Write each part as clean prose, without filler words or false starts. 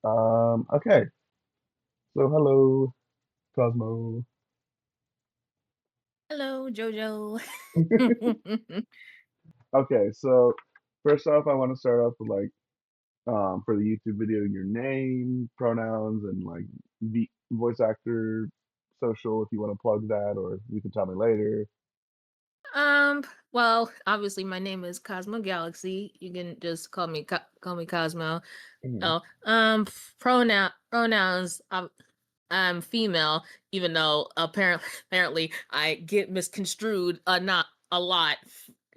Okay. So hello, Cosmo. Hello, Jojo. Okay, so first off, I want to start off with for the YouTube video, your name, pronouns, and like the voice actor, social, if you want to plug that, or you can tell me later. well, obviously my name is Cosmo Galaxy. You can just call me Cosmo. Mhm. Oh, pronouns. I'm female, even though apparently I get misconstrued not a lot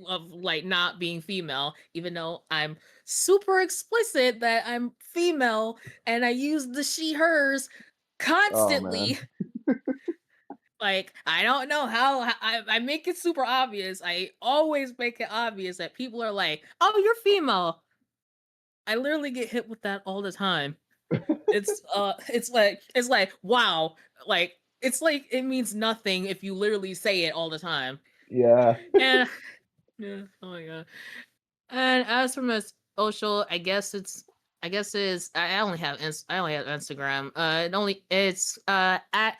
of like not being female, even though I'm super explicit that I'm female and I use the she hers Oh constantly. man. Like, I don't know how I make it super obvious. I always make it obvious that people are like, "Oh, you're female." I literally get hit with that all the time. It's like, wow. Like, it's like it means nothing if you literally say it all the time. Yeah. And yeah, oh my god. And as for my social, I guess it's I only have I only have Instagram. It's at at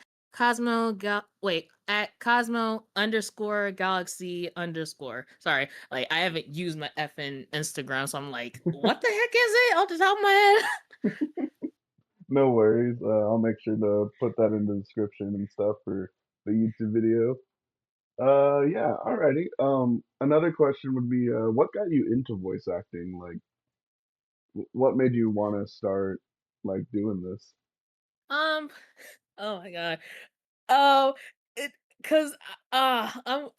Cosmo underscore galaxy underscore. Sorry, like I haven't used my effing Instagram, so I'm like, what the heck is it off the top of my head? No worries. I'll make sure to put that in the description and stuff for the YouTube video. Yeah, alrighty. Another question would be, what got you into voice acting? Like, what made you want to start like doing this? Um, oh my god. Oh, it because I'm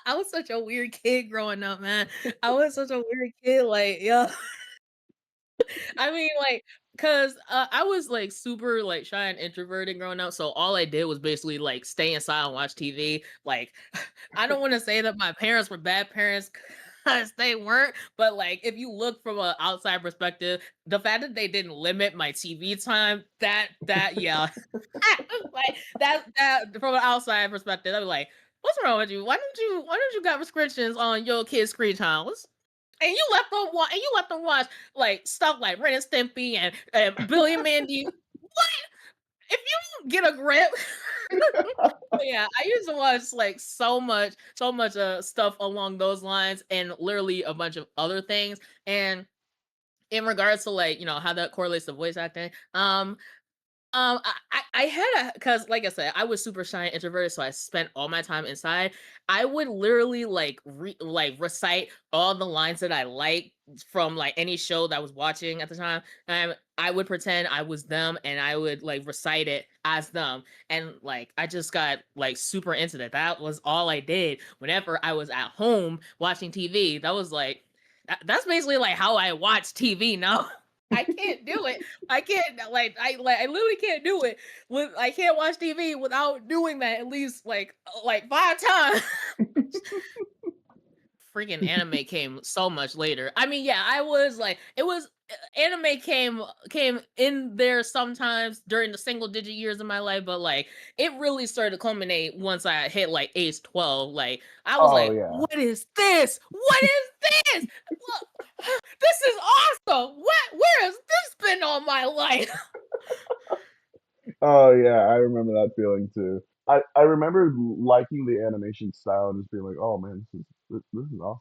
I was such a weird kid growing up, man. I was such a weird kid, like, yo. I mean, like, cause I was like super like shy and introverted growing up, so all I did was basically like stay inside and watch TV. Like, I don't want to say that my parents were bad parents, cause they weren't. But like, if you look from an outside perspective, the fact that they didn't limit my TV time, that yeah, like that from an outside perspective, I'd be like, "What's wrong with you? Why don't you got restrictions on your kids' screen time? And you let them watch like stuff like Ren and Stimpy and Billy and Mandy. What? If you don't get a grip." But yeah, I used to watch like so much stuff along those lines and literally a bunch of other things. And in regards to like, how that correlates to voice acting, I had a because like I said, I was super shy and introverted, so I spent all my time inside. I would literally like recite all the lines that I liked from like any show that I was watching at the time. And I would pretend I was them and I would like recite it as them. And like I just got like super into that. That was all I did whenever I was at home watching TV. That was like that's basically like how I watch TV now. I can't do it. I can't I literally can't do it. I can't watch TV without doing that at least like 5 times. Freaking anime came so much later. I mean, yeah, I was like, it was anime came in there sometimes during the single digit years of my life, but like it really started to culminate once I hit like age 12. Like I was Oh like, yeah. what is this? What is this? Look, this is awesome. Where has this been all my life? Oh yeah, I remember that feeling too. I remember liking the animation style and just being like, "Oh man, this is awesome."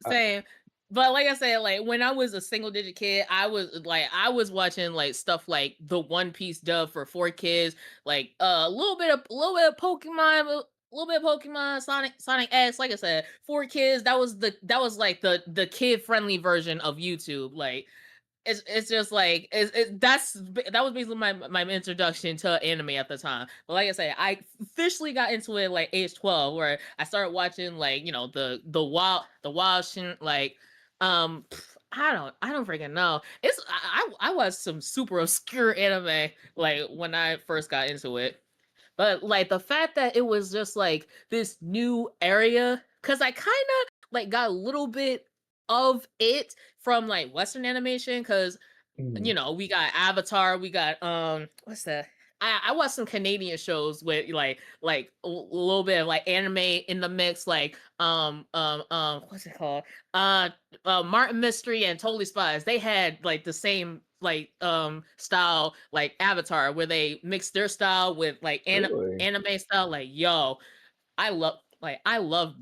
I, Same. But like I said, like when I was a single digit kid, I was watching like stuff like the One Piece dub for 4 kids, like a little bit of Pokemon, a little bit of Pokemon, Sonic X. Like I said, 4 kids. That was like the kid friendly version of YouTube. Like it's just like that was basically my introduction to anime at the time. But like I say, I officially got into it like age 12, where I started watching like the wild shit, like I don't freaking know. I watched some super obscure anime like when I first got into it. But like the fact that it was just like this new area, because I kind of like got a little bit of it from like Western animation, because Mhm. we got Avatar, we got what's that? I watched some Canadian shows with like a little bit of like anime in the mix, like what's it called? Uh Martin Mystery and Totally Spies. They had like the same style like Avatar, where they mix their style with like Really? anime style. Like, yo, I love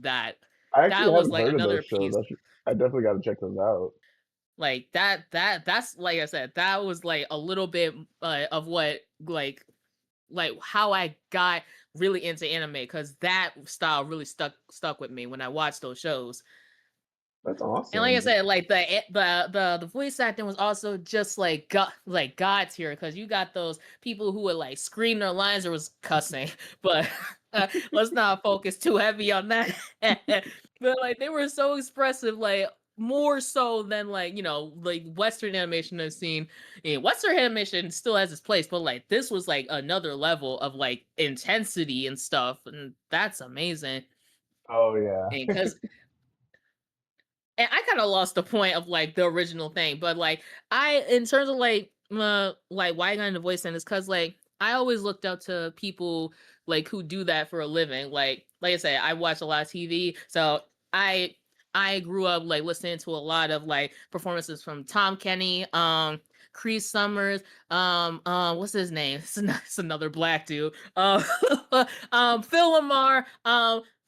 that. I actually That was haven't like heard of those another shows. piece. I definitely got to check those out. Like that's like I said, that was like a little bit of what how I got really into anime, because that style really stuck with me when I watched those shows. That's And like I awesome. said, like the voice acting was also just like god tier, because you got those people who would like scream their lines or was cussing, but let's not focus too heavy on that. But like they were so expressive, like more so than like like Western animation I've seen. Western animation still has its place, but like this was like another level of like intensity and stuff, and that's amazing. Oh yeah. Because and I kind of lost the point of like the original thing, but like in terms of like why I got into voice acting is because like I always looked up to people like who do that for a living. Like I said, I watch a lot of TV, so I I grew up like listening to a lot of like performances from Tom Kenny, Cree Summers, what's his name? It's another black dude. Phil Lamar,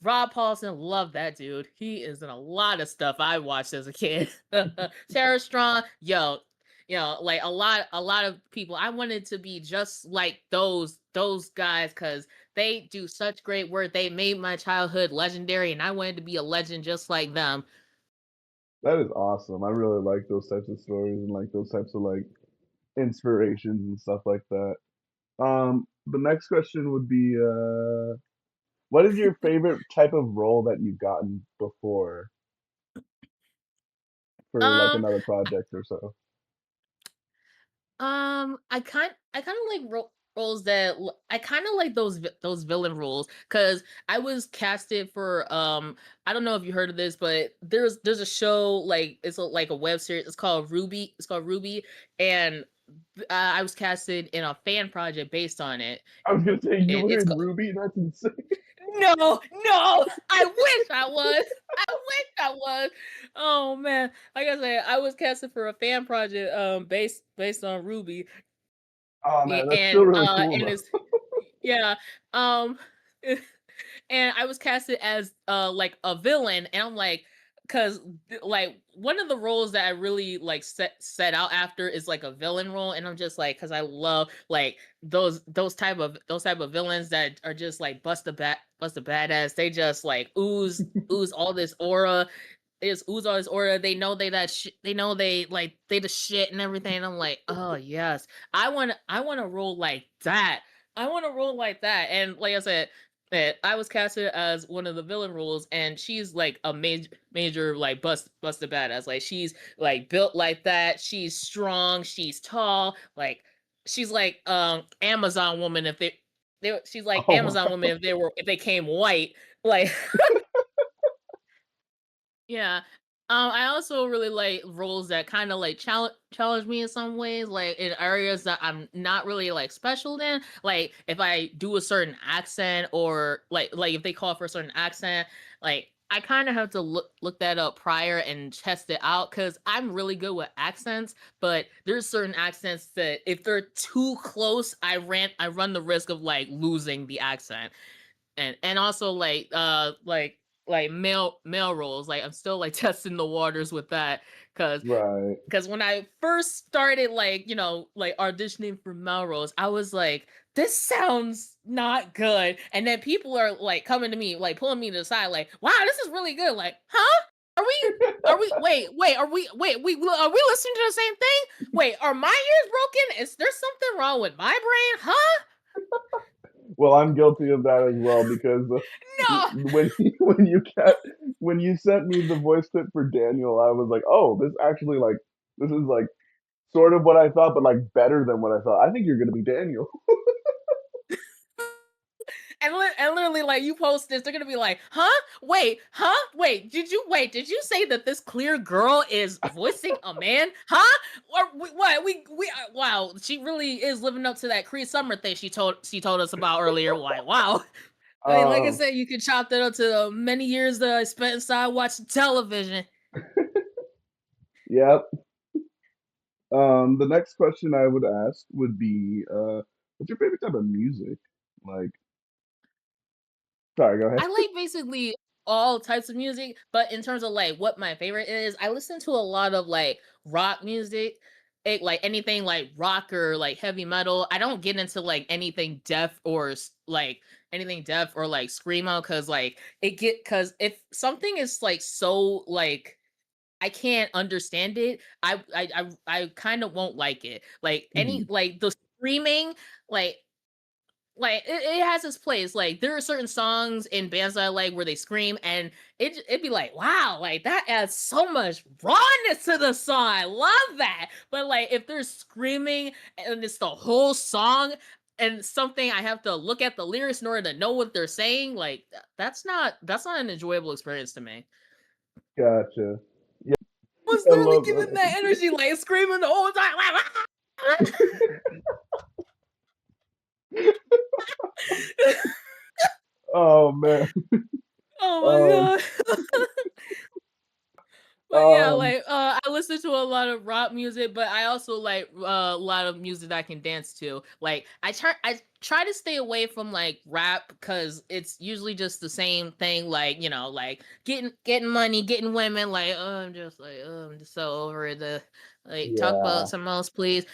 Rob Paulson, love that dude. He is in a lot of stuff I watched as a kid. Tara Strong, like a lot of people. I wanted to be just like those guys, because they do such great work. They made my childhood legendary, and I wanted to be a legend just like them. That is awesome. I really like those types of stories and like those types of like inspirations and stuff like that. The next question would be, what is your favorite type of role that you've gotten before for like Um, another project or so? I kind of like roles I kind of like those villain roles, because I was casted for I don't know if you heard of this, but there's a show, like like a web series. It's called Ruby. It's called Ruby, and I was casted in a fan project based on it. I was gonna say you were It's in Ruby. That's insane. No, no, I wish I was. I wish I was. Oh man, like I said, I was casted for a fan project based on Ruby. Oh man, that's still And really cool and though. it's yeah, um and I was casted as like a villain, and I'm like, because like one of the roles that I really like set out after is like a villain role, and I'm just like, because I love like those type of villains that are just like bust a badass. They just like ooze all this aura. They just ooze all this aura. They know they know they the shit and everything. And I'm like, oh yes, I want to roll like that. I want to roll like that. And like I said, that I was casted as one of the villain roles, and she's like a major like busted badass. Like she's like built like that. She's strong. She's tall. Like she's like Amazon woman if she's like Oh Amazon wow. woman if they came white. Like yeah. I also really like roles that kind of like challenge me in some ways, like in areas that I'm not really like special in. Like if I do a certain accent, or like if they call for a certain accent, like I kind of have to look that up prior and test it out, because I'm really good with accents, but there's certain accents that if they're too close, I run the risk of like losing the accent. And also like male roles, like I'm still like testing the waters with that, because Right. when I first started like like auditioning for male roles, I was like, this sounds not good, and then people are like coming to me, like pulling me to the side, like, wow, this is really good. Like, huh, are we wait are we listening to the same thing? Wait, are my ears broken? Is there something wrong with my brain? Huh? Well, I'm guilty of that as well because No. when you when you sent me the voice clip for Daniel, I was like, oh, this is like sort of what I thought, but like better than what I thought. I think you're gonna be Daniel. And literally, like, you post this, they're gonna be like, "Huh? Wait, huh? Did you say that this clear girl is voicing a man? Huh? Or what? Wow, she really is living up to that Cree Summer thing she told us about earlier. Like, wow. I mean, like I Um, said, you could chop that up to the many years that I spent inside watching television. yeah, The next question I would ask would be, what's your favorite type of music? Like, sorry, go ahead. I like basically all types of music, but in terms of like what my favorite is, I listen to a lot of like rock music. Like anything like rock or like heavy metal. I don't get into like anything deaf or like anything deaf or like screamo because like it get because if something is like so like I can't understand it, I kind of won't like it. Like any Mhm. like the screaming, like it has its place. Like there are certain songs in bands that I like where they scream, and it'd be like, wow, like that adds so much rawness to the song. I love that. But like if they're screaming and it's the whole song and something I have to look at the lyrics in order to know what they're saying, like that's not an enjoyable experience to me. Gotcha. Yeah, Was I literally love giving that. that energy, like screaming the whole time. Like, Oh man. oh my Um, god. But yeah, um, like I listen to a lot of rock music, but I also like a lot of music that I can dance to. Like I try to stay away from like rap because it's usually just the same thing. Like like getting money, getting women. Like I'm just so over it. Like talk yeah. about something else, please.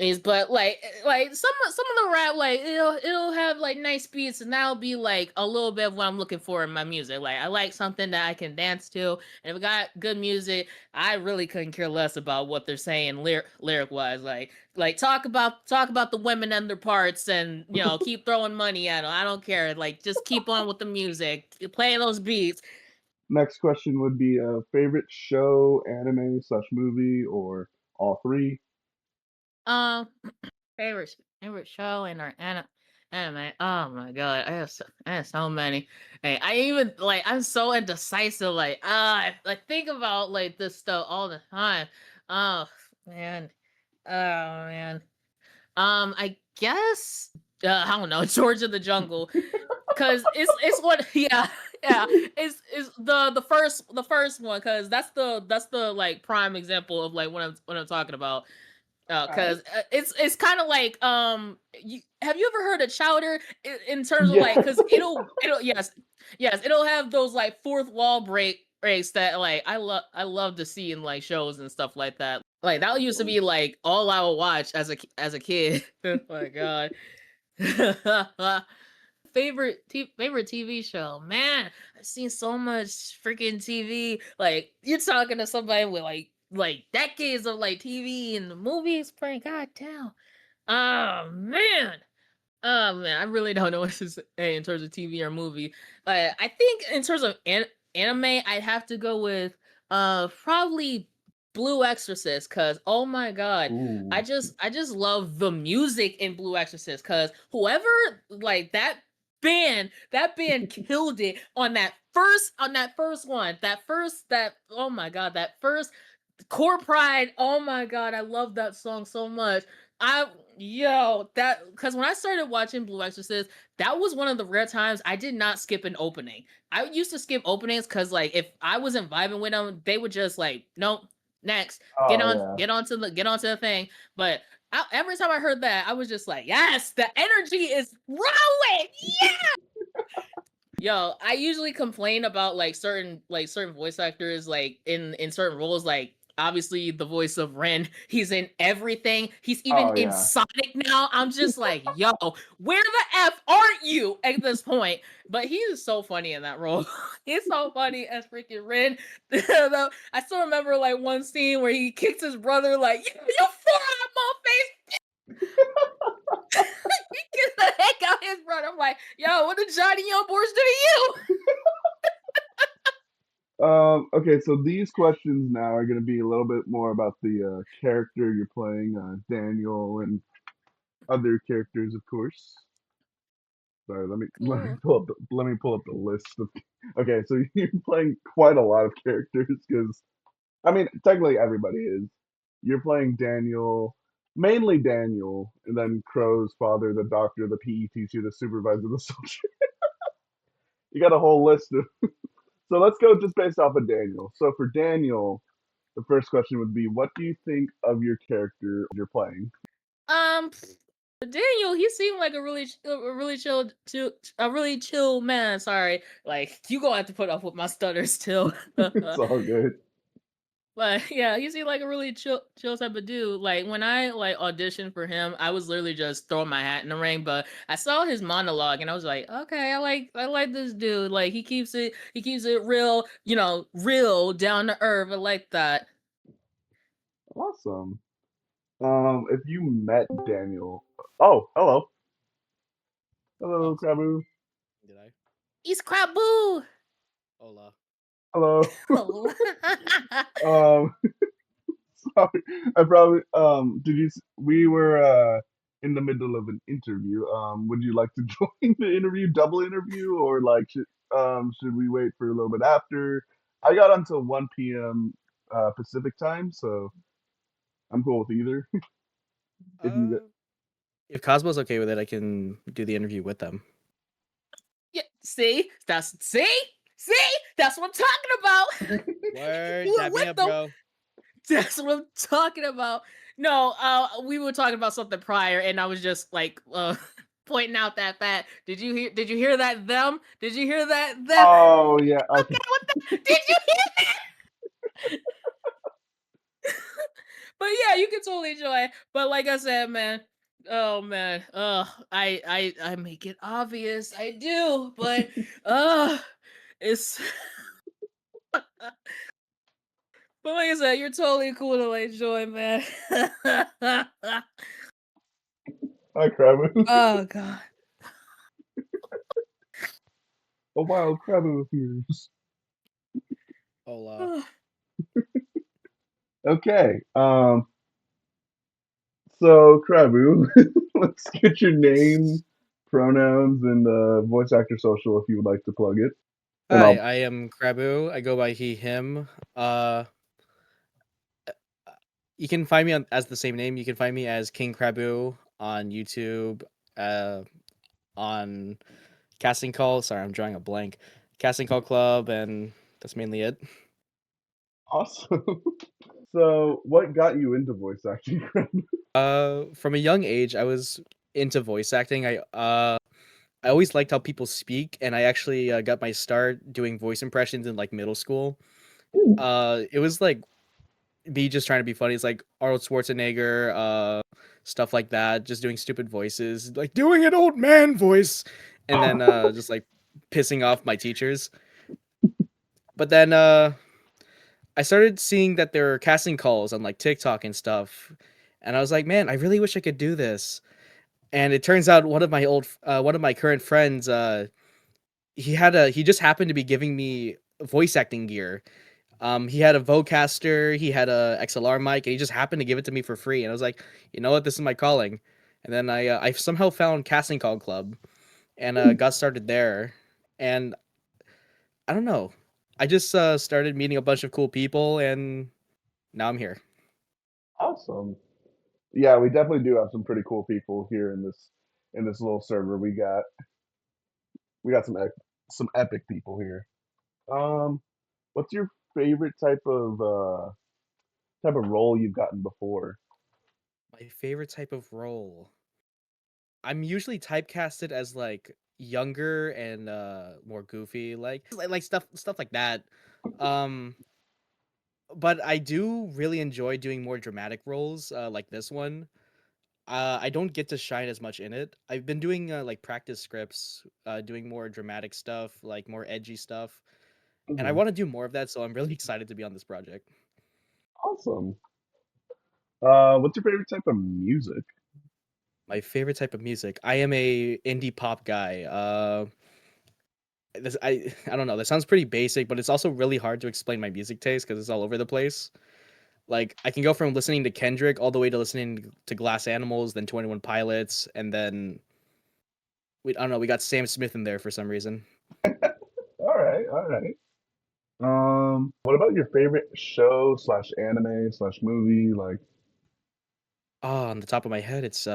Is but like some of the rap like it'll have like nice beats and that'll be like a little bit of what I'm looking for in my music. Like I like something that I can dance to, and if it got good music, I really couldn't care less about what they're saying lyric wise. Like talk about the women and their parts, and keep throwing money at them. I don't care. Like just keep on with the music, play those beats. Next question would be favorite show, anime slash movie, or all three. Um, favorite show in our anime. Oh my god, I have so many. Hey, I even like I'm so indecisive. Like I think about like this stuff all the time. Oh man, oh man. I guess I don't know, George of the Jungle, because it's what yeah it's the first one because that's the like prime example of like what I'm talking about. All right. Cause it's kind of like have you ever heard of Chowder in terms of like Yeah. because it'll yes it'll have those like fourth wall breaks that like I love to see in like shows and stuff like that. Like that used to be like all I would watch as a kid. Oh my god. Favorite TV show, man. I've seen so much freaking TV. Like you're talking to somebody with like decades of like TV and movies. Playing, goddamn. Oh man. Oh man, I really don't know what to say in terms of TV or movie. I think in terms of anime, I'd have to go with probably Blue Exorcist because oh my god, I Ooh. just I just love the music in Blue Exorcist because whoever like that band killed it on that first one that oh my god that first Core Pride. Oh my god, I love that song so much. I yo that because when I started watching Blue Exorcist, that was one of the rare times I did not skip an opening. I used to skip openings because like if I wasn't vibing with them, they would just like nope next Oh yeah. get onto the thing. But every time I heard that, I was just like yes, the energy is growing. Yo, I usually complain about like certain voice actors like in certain roles like obviously the voice of Ren, he's in everything. He's even Oh in yeah. Sonic now. I'm just like, yo, where the F aren't you at this point? But he is so funny in that role. He's so funny as freaking Ren. I still remember like one scene where he kicks his brother like, you forearm my face. He kicks the heck out his brother. I'm like, yo, what did Johnny Young Boys do to you? Okay, so these questions now are going to be a little bit more about the character you're playing, Daniel, and other characters, of course. Sorry, Cool. let me pull up the list of. Okay, so you're playing quite a lot of characters because I mean, technically everybody is. You're playing Daniel, mainly Daniel, and then Crow's father, the doctor, the PE teacher, the supervisor, the soldier. You got a whole list of. So let's go just based off of Daniel. So for Daniel, the first question would be, what do you think of your character you're playing? Um, Daniel, he seemed like a really a really chill man. Sorry, like you gonna have to put up with my stutters too. It's all good. But yeah, he seemed like a really chill type of dude. Like when I like auditioned for him, I was literally just throwing my hat in the ring. But I saw his monologue and I was like, okay, I like this dude. Like he keeps it real, you know, real down to earth. I like that. Awesome. If you met Daniel, oh, hello, hello, Oh, Crabu, did I? He's Crabu. Hola. hello. Oh. um, sorry, I probably did you? We were in the middle of an interview. Would you like to join the interview, double interview, or like should we wait for a little bit after? I got until 1 p.m. Pacific time, so I'm cool with either. If you Uh, if Cosmo's okay with it, I can do the interview with them. Yeah, see, that's what I'm talking about. Word, You were dab me with up, them. bro. That's what I'm talking about. No, we were talking about something prior, and I was just like, pointing out that fact. Did you hear that? Them? Did you hear that? Them? oh yeah, okay. Okay, what the? Did you hear that? But yeah, you can totally enjoy it. But like I said, man, oh man, I make it obvious, I do, but it's. But like I said, you're totally cool to like join, man. Hi, Crabu. Oh god. A wild Crabu appears. Hola. Okay. So Crabu, let's get your name, Yes. pronouns, and voice actor social if you would like to plug it, and Hi, I'll. I am Crabu. I go by he, him. You can find me as the same name. You can find me as King Crabu on YouTube, uh, on Casting Call. Sorry, I'm drawing a blank. Casting Call Club, and that's mainly it. Awesome. So, what got you into voice acting, Crabu? From a young age, I was into voice acting. I always liked how people speak, and I actually got my start doing voice impressions in like middle school. It was like me just trying to be funny. It's like Arnold Schwarzenegger, stuff like that, just doing stupid voices, like doing an old man voice, and then just like pissing off my teachers. But then I started seeing that there were casting calls on like TikTok and stuff, and I was like, man, I really wish I could do this. And it turns out one of my current friends, he just happened to be giving me voice acting gear. He had a Vocaster, he had a XLR mic, and he just happened to give it to me for free. And I was like, you know what, this is my calling. And then I somehow found Casting Call Club and got started there. And I don't know, I just started meeting a bunch of cool people, and now I'm here. Awesome. Yeah, we definitely do have some pretty cool people here in this little server. We got some epic people here. Um, what's your favorite type of role you've gotten before? My favorite type of role. I'm usually typecasted as like younger and more goofy, like stuff like that. Um but I do really enjoy doing more dramatic roles like this one. I don't get to shine as much in it. I've been doing like practice scripts, doing more dramatic stuff, like more edgy stuff, and I Mhm. want to do more of that, so I'm really excited to be on this project. Awesome. What's your favorite type of music? My favorite type of music. I am a indie pop guy. I don't know. That sounds pretty basic, but it's also really hard to explain my music taste because it's all over the place. Like I can go from listening to Kendrick all the way to listening to Glass Animals, then 21 Pilots, and then I don't know. We got Sam Smith in there for some reason. All right, all right. What about your favorite show slash anime slash movie? Like, Oh, on the top of my head, it's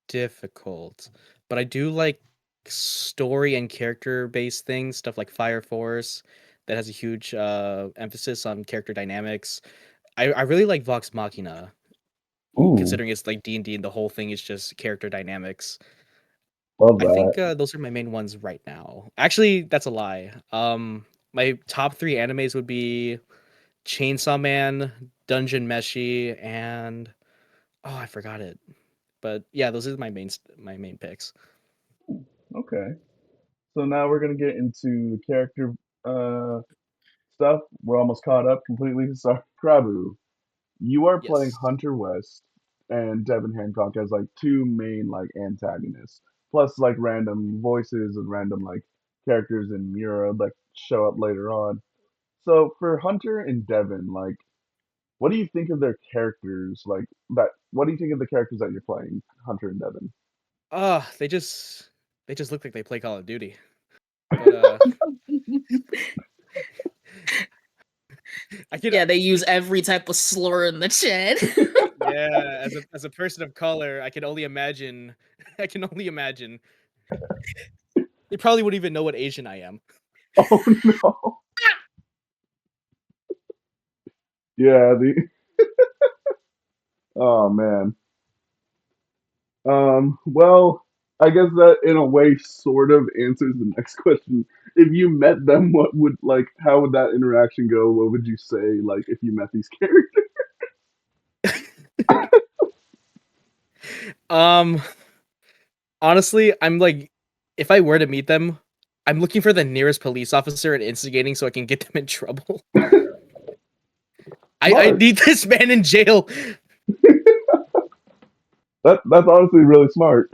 difficult, but I do like story and character based things, stuff like Fire Force, that has a huge emphasis on character dynamics. I really like Vox Machina, Ooh, considering it's like D&D and the whole thing is just character dynamics. love I that. think those are my main ones right now. Actually, that's a lie. My top 3 animes would be Chainsaw Man, Dungeon Meshi, and oh, I forgot it. But yeah, those are my main picks. Okay. So now we're gonna get into the character uh stuff. We're almost caught up completely. Sorry, Crabu. You are playing Yes. Hunter West and Devin Hancock as like two main like antagonists, plus like random voices and random like characters in Mura like show up later on. So for Hunter and Devin, like, what do you think of their characters? Like that, what do you think of the characters that you're playing, Hunter and Devin? They just look like they play Call of Duty. But I could Yeah, they use every type of slur in the chat. yeah, as a person of color, I can only imagine I can only imagine. They probably wouldn't even know what Asian I am. Oh no. Yeah, the oh man. Well, I guess that in a way sort of answers the next question. If you met them, what would like how would that interaction go? What would you say like if you met these characters? Um Honestly, I'm like if I were to meet them, I'm looking for the nearest police officer and instigating so I can get them in trouble. I Smart. need this man in jail. That's honestly really smart.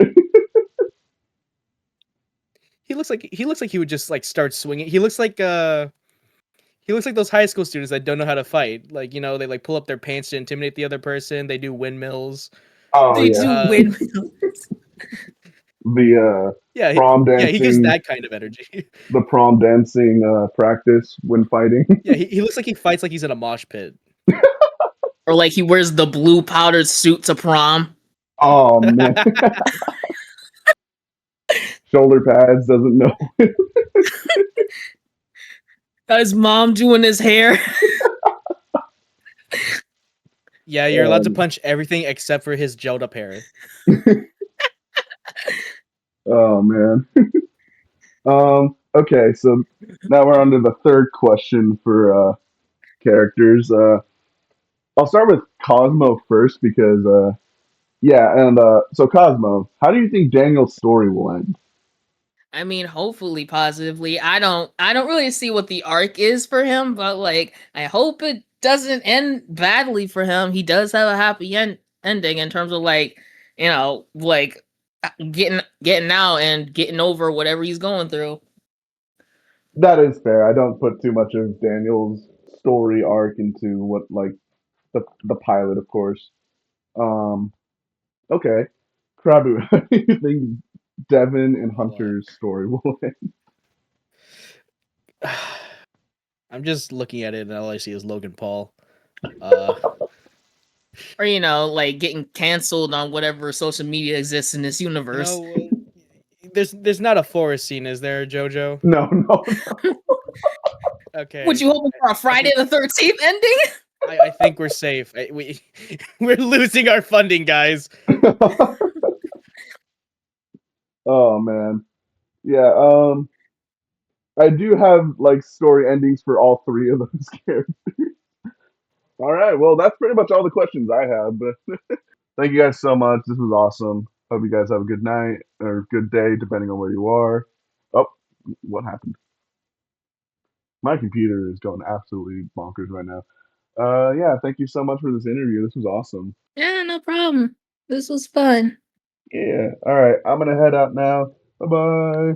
He looks like he would just like start swinging. He looks like those high school students that don't know how to fight. Like, you know, they like pull up their pants to intimidate the other person. They do windmills. Oh They yeah, do Uh windmills. the yeah, prom yeah, he gives dancing, that kind of energy. the prom dancing practice when fighting. Yeah, he looks like he fights like he's in a mosh pit. Or like he wears the blue powdered suit to prom. Oh man, shoulder pads doesn't know. Got his mom doing his hair. Yeah, you're allowed to Um, punch everything except for his gelled up hair. oh man. Okay, so now we're on to the third question for characters. I'll start with Cosmo first because yeah, and so Cosmo, how do you think Daniel's story will end? I mean, hopefully positively. I don't really see what the arc is for him, but like I hope it doesn't end badly for him. He does have a happy ending in terms of like, like getting out and getting over whatever he's going through. That is fair. I don't put too much of Daniel's story arc into what like the pilot, of course. Um, okay, Krabu, how do you think Devin and Hunter's Look. story will end? I'm just looking at it and all I see is Logan Paul. Uh Or like getting canceled on whatever social media exists in this you universe. know, there's not a forest scene, is there, Jojo? No, no, Would Okay. you hoping for a I Friday think the 13th ending? I think we're safe. We're losing our funding, guys. no. Oh man, yeah. I do have like story endings for all three of those characters. All right, well, that's pretty much all the questions I have. But thank you guys so much. This was awesome. Hope you guys have a good night or good day, depending on where you are. Oh, what happened? My computer is going absolutely bonkers right now. Yeah, thank you so much for this interview. This was awesome. Yeah, no problem. This was fun. Yeah. All right, I'm gonna head out now. Bye bye.